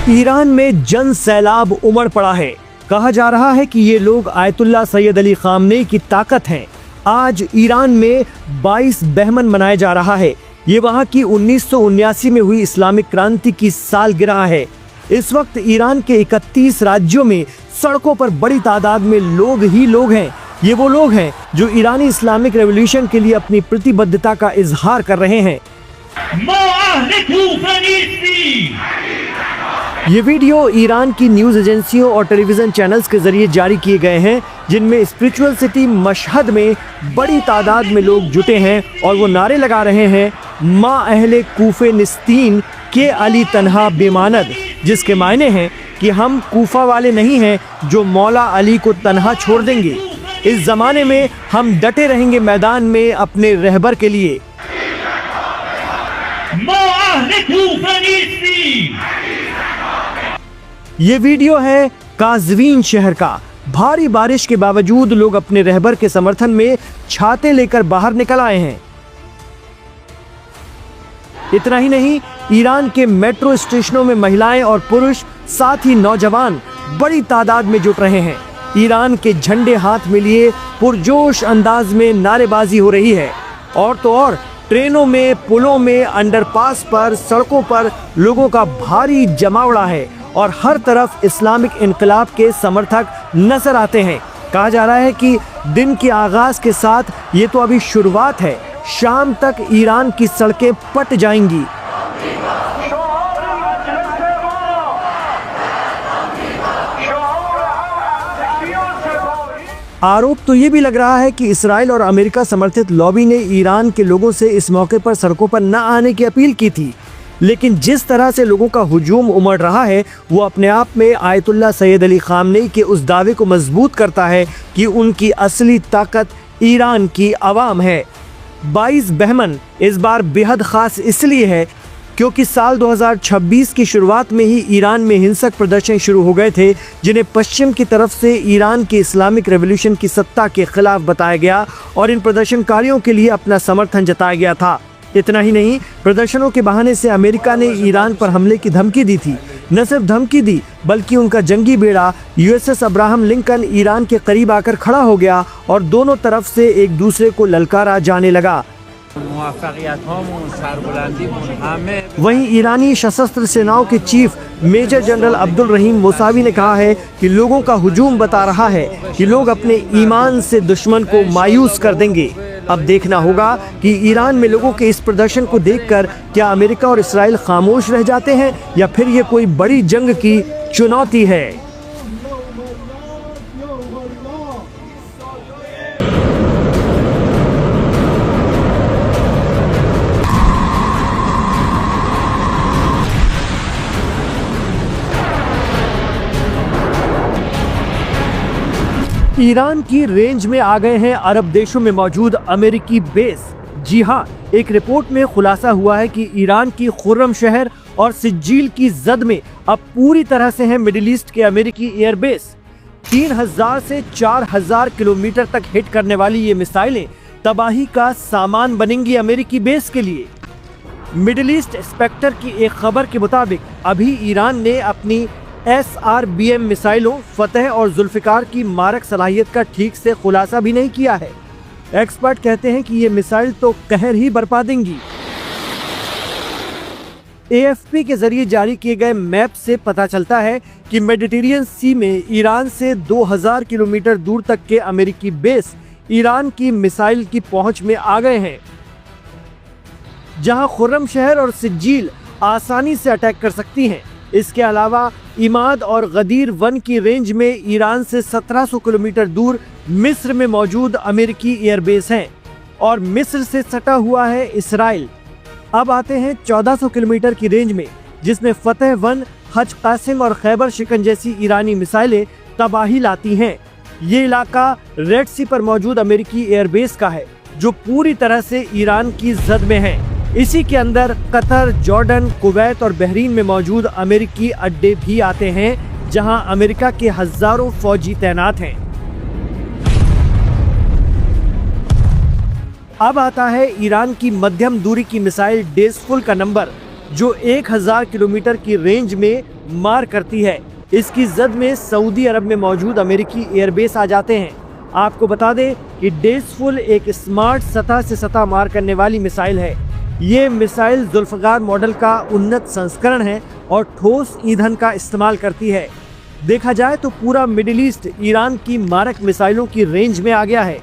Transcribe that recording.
Iran में जन सैलाब उमड़ पड़ा है। कहा जा रहा है कि ये लोग आयतुल्ला सैयद अली खामनेई की ताकत हैं। आज ईरान में 22 बहमन मनाया जा रहा है। ये वहाँ की 1979 में हुई इस्लामिक क्रांति की सालगिरह है। इस वक्त ईरान के 31 राज्यों में सड़कों पर बड़ी तादाद में लोग ही लोग हैं। ये वो लोग हैं जो ईरानी इस्लामिक रेवोल्यूशन के लिए अपनी प्रतिबद्धता का इजहार कर रहे हैं। ये वीडियो ईरान की न्यूज एजेंसियों और टेलीविजन चैनल्स के जरिए जारी किए गए हैं, जिनमें स्पिरिचुअल सिटी मशहद में बड़ी तादाद में लोग जुटे हैं और वो नारे लगा रहे हैं, माँ अहले कूफे निस्तीन के अली तन्हा बेमानद, जिसके मायने हैं कि हम कूफा वाले नहीं हैं जो मौला अली को तन्हा छोड़ देंगे। इस जमाने में हम डटे रहेंगे मैदान में अपने रहबर के लिए। ये वीडियो है काज़वीन शहर का। भारी बारिश के बावजूद लोग अपने रहबर के समर्थन में छाते लेकर बाहर निकल आए हैं। इतना ही नहीं, ईरान के मेट्रो स्टेशनों में महिलाएं और पुरुष, साथ ही नौजवान बड़ी तादाद में जुट रहे हैं। ईरान के झंडे हाथ में लिए पुरजोश अंदाज में नारेबाजी हो रही है। और तो और ट्रेनों में, पुलों में, अंडरपास पर, सड़कों पर लोगों का भारी जमावड़ा है और हर तरफ इस्लामिक इनकलाब के समर्थक नजर आते हैं। कहा जा रहा है कि दिन के आगाज के साथ ये तो अभी शुरुआत है, शाम तक ईरान की सड़कें पट जाएंगी। आरोप तो ये भी लग रहा है कि इसराइल और अमेरिका समर्थित लॉबी ने ईरान के लोगों से इस मौके पर सड़कों पर न आने की अपील की थी। लेकिन जिस तरह से लोगों का हुजूम उमड़ रहा है, वो अपने आप में आयतुल्ला सैयद अली खामनेई के उस दावे को मजबूत करता है कि उनकी असली ताकत ईरान की आवाम है। 22 बहमन इस बार बेहद खास इसलिए है क्योंकि साल 2026 की शुरुआत में ही ईरान में हिंसक प्रदर्शन शुरू हो गए थे, जिन्हें पश्चिम की तरफ से ईरान की इस्लामिक रेवोल्यूशन की सत्ता के खिलाफ बताया गया और इन प्रदर्शनकारियों के लिए अपना समर्थन जताया गया था। इतना ही नहीं, प्रदर्शनों के बहाने से अमेरिका ने ईरान पर हमले की धमकी दी थी। न सिर्फ धमकी दी, बल्कि उनका जंगी बेड़ा USS अब्राहम लिंकन ईरान के करीब आकर खड़ा हो गया और दोनों तरफ से एक दूसरे को ललकारा जाने लगा। वहीं ईरानी सशस्त्र सेनाओं के चीफ मेजर जनरल अब्दुल रहीम मोसावी ने कहा है कि लोगों का हुजूम बता रहा है कि लोग अपने ईमान से दुश्मन को मायूस कर देंगे। अब देखना होगा कि ईरान में लोगों के इस प्रदर्शन को देखकर क्या अमेरिका और इसराइल खामोश रह जाते हैं या फिर ये कोई बड़ी जंग की चुनौती है। ईरान की रेंज में आ गए हैं अरब देशों में मौजूद अमेरिकी बेस। जी हाँ, एक रिपोर्ट में खुलासा हुआ है कि ईरान की खुर्रम शहर और सिज्जील की जद में अब पूरी तरह से है मिडिल ईस्ट के अमेरिकी एयरबेस। 3000 से 4000 किलोमीटर तक हिट करने वाली ये मिसाइलें तबाही का सामान बनेंगी अमेरिकी बेस के लिए। मिडिल ईस्ट स्पेक्टर की एक खबर के मुताबिक अभी ईरान ने अपनी SRBM मिसाइलों फतेह और जुल्फिकार की मारक सलाहियत का ठीक से खुलासा भी नहीं किया है। एक्सपर्ट कहते हैं कि ये मिसाइल तो कहर ही बरपा देंगी। AFP के जरिए जारी किए गए मैप से पता चलता है कि मेडिटेरियन सी में ईरान से 2000 किलोमीटर दूर तक के अमेरिकी बेस ईरान की मिसाइल की पहुंच में आ गए हैं, जहां खुर्रम शहर और सिज्जील आसानी से अटैक कर सकती हैं। इसके अलावा इमाद और गदीर 1 की रेंज में ईरान से 1700 किलोमीटर दूर मिस्र में मौजूद अमेरिकी एयरबेस हैं और मिस्र से सटा हुआ है इसराइल। अब आते हैं 1400 किलोमीटर की रेंज में, जिसमें फतेह 1, हज कासिम और खैबर शिकन जैसी ईरानी मिसाइलें तबाही लाती हैं। ये इलाका रेड सी पर मौजूद अमेरिकी एयरबेस का है, जो पूरी तरह से ईरान की जद में है। इसी के अंदर कतर, जॉर्डन, कुवैत और बहरीन में मौजूद अमेरिकी अड्डे भी आते हैं, जहां अमेरिका के हजारों फौजी तैनात हैं। अब आता है ईरान की मध्यम दूरी की मिसाइल डेज़फुल का नंबर। जो 1000 किलोमीटर की रेंज में मार करती है। इसकी जद में सऊदी अरब में मौजूद अमेरिकी एयरबेस आ जाते हैं। आपको बता दें कि डेज़फुल एक स्मार्ट सतह से सतह मार करने वाली मिसाइल है। ये मिसाइल जुल्फकार मॉडल का उन्नत संस्करण है और ठोस ईंधन का इस्तेमाल करती है। देखा जाए तो पूरा मिडिल ईस्ट ईरान की मारक मिसाइलों की रेंज में आ गया है।